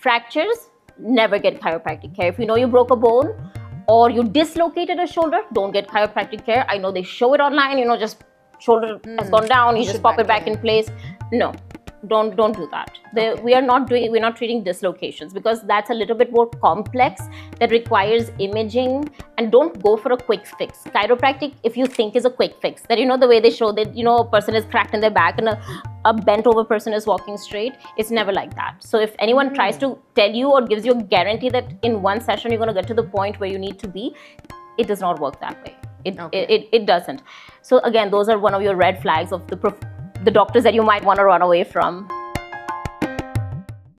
Fractures, never get chiropractic care. If you know you broke a bone or you dislocated a shoulder, don't get chiropractic care. I know they show it online, just shoulder has gone down, you just pop it back in place. No, don't do that. We're not treating dislocations, because that's a little bit more complex, that requires imaging. And don't go for a quick fix. Chiropractic, if you think, is a quick fix, that the way they show that a person is cracked in their back and a bent over person is walking straight, it's never like that. So if anyone tries to tell you or gives you a guarantee that in one session you're going to get to the point where you need to be, it does not work that way. It doesn't. So again, those are one of your red flags of the doctors that you might want to run away from.